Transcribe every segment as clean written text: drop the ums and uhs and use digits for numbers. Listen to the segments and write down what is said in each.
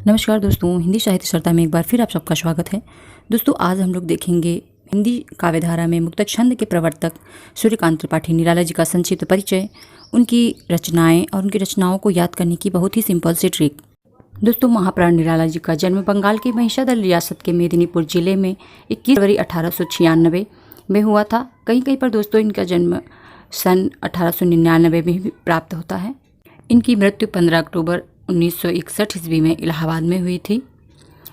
नमस्कार दोस्तों, हिंदी साहित्य सरिता में एक बार फिर आप सबका स्वागत है। दोस्तों, आज हम लोग देखेंगे हिंदी काव्यधारा में मुक्तक छंद के प्रवर्तक सूर्यकांत त्रिपाठी निराला जी का संक्षिप्त परिचय, उनकी रचनाएं और उनकी रचनाओं को याद करने की बहुत ही सिंपल सी ट्रिक। दोस्तों, महाप्राण निराला जी का जन्म बंगाल के महिषादल रियासत के मेदिनीपुर जिले में 21 फरवरी 1896 में हुआ था। कहीं कहीं पर दोस्तों इनका जन्म सन 1899 में भी प्राप्त होता है। इनकी मृत्यु 15 अक्टूबर 1961 ईस्वी में इलाहाबाद में हुई थी।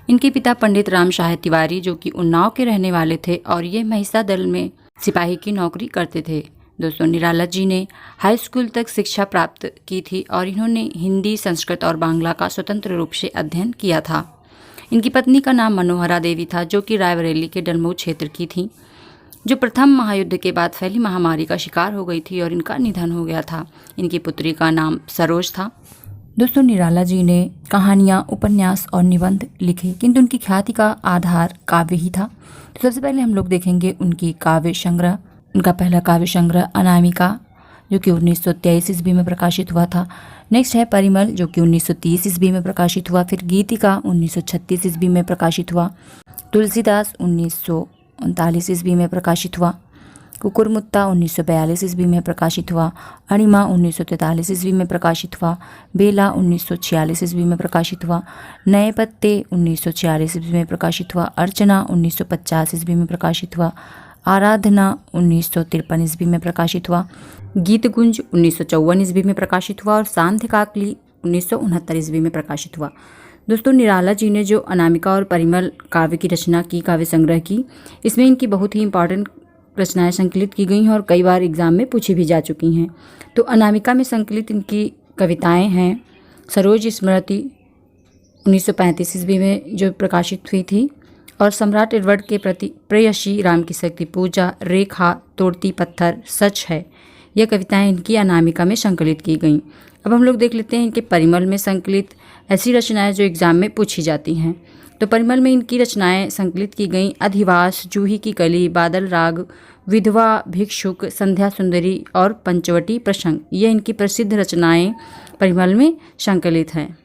इनके पिता पंडित राम शाह तिवारी जो कि उन्नाव के रहने वाले थे और ये महिषादल में सिपाही की नौकरी करते थे। दोस्तों, निराला जी ने हाई स्कूल तक शिक्षा प्राप्त की थी और इन्होंने हिंदी, संस्कृत और बांग्ला का स्वतंत्र रूप से अध्ययन किया था। इनकी पत्नी का नाम मनोहरा देवी था जो कि रायबरेली के डलमऊ क्षेत्र की थी, जो प्रथम महायुद्ध के बाद फैली महामारी का शिकार हो गई थी और इनका निधन हो गया था। इनकी पुत्री का नाम सरोज था। दोस्तों, निराला जी ने कहानियाँ, उपन्यास और निबंध लिखे, किंतु उनकी ख्याति का आधार काव्य ही था। तो सबसे पहले हम लोग देखेंगे उनकी काव्य संग्रह। उनका पहला काव्य संग्रह अनामिका जो कि 1923 ईस्वी में प्रकाशित हुआ था। नेक्स्ट है परिमल जो कि 1930 ईस्वी में प्रकाशित हुआ। फिर गीतिका 1936 ईस्वी में प्रकाशित हुआ। तुलसीदास 1939 ईस्वी में प्रकाशित हुआ। कुकुरमुत्ता 1942 ईस्वी में प्रकाशित हुआ। अणिमा 1943 ईस्वी में प्रकाशित हुआ। बेला 1946 ईस्वी में प्रकाशित हुआ। नए पत्ते 1946 ईस्वी में प्रकाशित हुआ। अर्चना 1950 ईस्वी में प्रकाशित हुआ। आराधना 1953 ईस्वी में प्रकाशित हुआ। गीतगुंज 1954 ईस्वी में प्रकाशित हुआ और सांध्य काकली 1969 ईस्वी में प्रकाशित हुआ। दोस्तों, निराला जी ने जो अनामिका और परिमल काव्य की रचना की, काव्य संग्रह की, इसमें इनकी बहुत ही इंपॉर्टेंट रचनाएं संकलित की गई हैं और कई बार एग्जाम में पूछी भी जा चुकी हैं। तो अनामिका में संकलित इनकी कविताएं हैं सरोज स्मृति 1935 ईस्वी में जो प्रकाशित हुई थी, और सम्राट एडवर्ड के प्रति प्रेयसी, राम की शक्ति पूजा, रेखा, तोड़ती पत्थर, सच है। यह कविताएं इनकी अनामिका में संकलित की गईं। अब हम लोग देख लेते हैं इनके परिमल में संकलित ऐसी रचनाएं जो एग्जाम में पूछी जाती हैं। तो परिमल में इनकी रचनाएं संकलित की गईं अधिवास, जूही की कली, बादल राग, विधवा, भिक्षुक, संध्या सुंदरी और पंचवटी प्रसंग। ये इनकी प्रसिद्ध रचनाएं परिमल में संकलित हैं।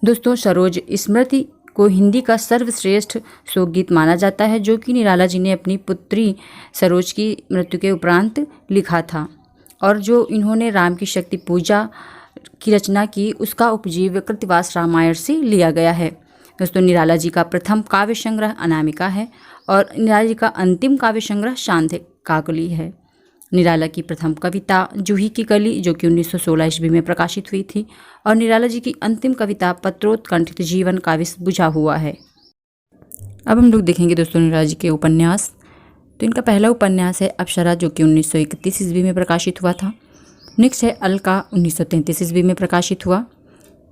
दोस्तों, सरोज स्मृति को हिंदी का सर्वश्रेष्ठ शोकगीत माना जाता है जो कि निराला जी ने अपनी पुत्री सरोज की मृत्यु के उपरांत लिखा था, और जो इन्होंने राम की शक्ति पूजा की रचना की उसका उपजीव्य कृतिवास रामायण से लिया गया है। दोस्तों, निराला जी का प्रथम काव्य संग्रह अनामिका है और निराला जी का अंतिम काव्य संग्रह सांध्य काकली है। निराला की प्रथम कविता जूही की कली जो कि 1916 ईस्वी में प्रकाशित हुई थी, और निराला जी की अंतिम कविता पत्रोत्कंठित जीवन काव्य बुझा हुआ है। अब हम लोग देखेंगे दोस्तों निराला जी के उपन्यास। तो इनका पहला उपन्यास है अप्सरा जो कि 1931 ईस्वी में प्रकाशित हुआ था। नेक्स्ट है अलका 1933 ईस्वी में प्रकाशित हुआ।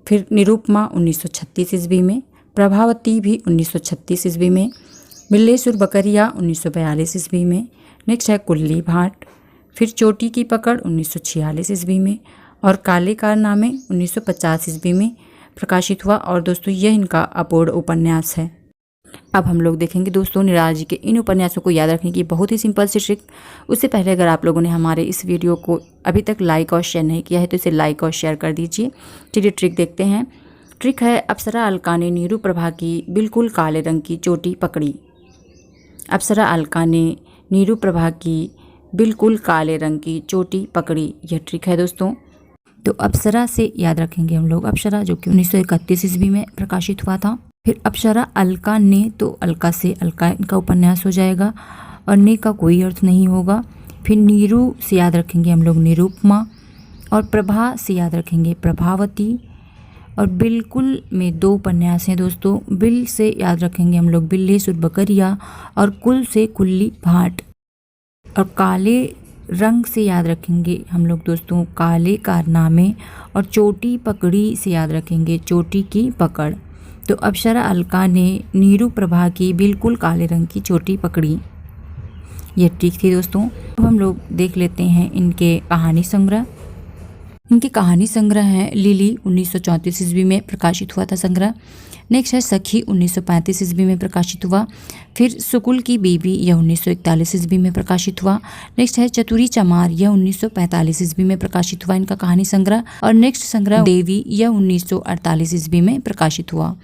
फिर निरूपमा 1936 ईस्वी में। प्रभावती भी 1936 ईस्वी में। बिल्लेसुर बकरिया 1942 ईस्वी में। नेक्स्ट है कुल्ली भाट। फिर चोटी की पकड़ 1946 ईस्वी में, और काले कारनामे 1950 ईस्वी में प्रकाशित हुआ। और दोस्तों, यह इनका अपूर्ण उपन्यास है। अब हम लोग देखेंगे दोस्तों निराला जी के इन उपन्यासों को याद रखने की बहुत ही सिंपल सी ट्रिक। उससे पहले अगर आप लोगों ने हमारे इस वीडियो को अभी तक लाइक और शेयर नहीं किया है तो इसे लाइक और शेयर कर दीजिए। चलिए ट्रिक देखते हैं। ट्रिक है, अप्सरा अलका ने नीरू प्रभा की बिल्कुल काले रंग की चोटी पकड़ी। अप्सरा अलका ने नीरू प्रभा की बिल्कुल काले रंग की चोटी पकड़ी। यह ट्रिक है दोस्तों। तो अप्सरा से याद रखेंगे हम लोग अप्सरा जो कि 1931 ईस्वी में प्रकाशित हुआ था। फिर अप्सरा अलका ने, तो अलका से अलका इनका उपन्यास हो जाएगा और ने का कोई अर्थ नहीं होगा। फिर नीरू से याद रखेंगे हम लोग निरूपमा, और प्रभा से याद रखेंगे प्रभावती, और बिल्कुल में दो उपन्यास हैं दोस्तों। बिल से याद रखेंगे हम लोग बिल्लेसुर बकरिया, और कुल से कुल्ली भाट, और काले रंग से याद रखेंगे हम लोग दोस्तों काले कारनामे, और चोटी पकड़ी से याद रखेंगे चोटी की पकड़। तो अप्सरा अलका ने नीरू प्रभा की बिल्कुल काले रंग की चोटी पकड़ी। ये ट्रिक थी दोस्तों। अब हम लोग देख लेते हैं इनके कहानी संग्रह। इनके कहानी संग्रह हैं लिली 1934 ईस्वी में प्रकाशित हुआ था संग्रह। नेक्स्ट है सखी 1935 ईस्वी में प्रकाशित हुआ। फिर सुकुल की बीवी यह 1941 ईस्वी में प्रकाशित हुआ। नेक्स्ट है चतुरी चमार यह 1945 ईस्वी में प्रकाशित हुआ इनका कहानी संग्रह। और नेक्स्ट संग्रह देवी यह 1948 ईस्वी में प्रकाशित हुआ।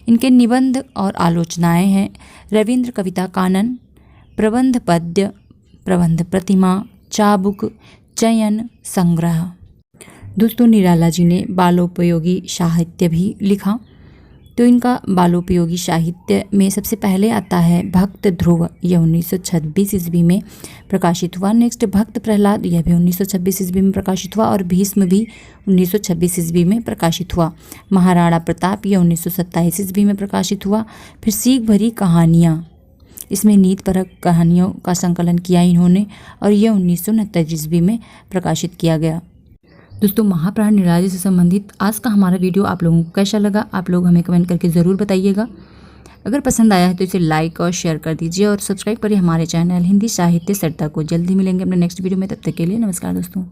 इनके निबंध और आलोचनाएं हैं रविंद्र कविता कानन, प्रबंध पद्य, प्रबंध प्रतिमा, चाबुक, चयन संग्रह। दोस्तों निराला जी ने बालोपयोगी साहित्य भी लिखा। तो इनका बालोपयोगी साहित्य में सबसे पहले आता है भक्त ध्रुव, यह 1926 ईस्वी में प्रकाशित हुआ। नेक्स्ट भक्त प्रहलाद, यह भी 1926 ईस्वी में प्रकाशित हुआ। और भीष्म भी 1926 ईस्वी में प्रकाशित हुआ। महाराणा प्रताप, यह 1927 ईस्वी में प्रकाशित हुआ। फिर सीख भरी कहानियाँ, इसमें नीतिपरक कहानियों का संकलन किया इन्होंने और यह 1969 ईस्वी में प्रकाशित किया गया। दोस्तों महाप्राण निराला जी से संबंधित आज का हमारा वीडियो आप लोगों को कैसा लगा, आप लोग हमें कमेंट करके ज़रूर बताइएगा। अगर पसंद आया है तो इसे लाइक और शेयर कर दीजिए और सब्सक्राइब करिए हमारे चैनल हिंदी साहित्य सरता को। जल्दी मिलेंगे अपने नेक्स्ट वीडियो में, तब तक के लिए नमस्कार दोस्तों।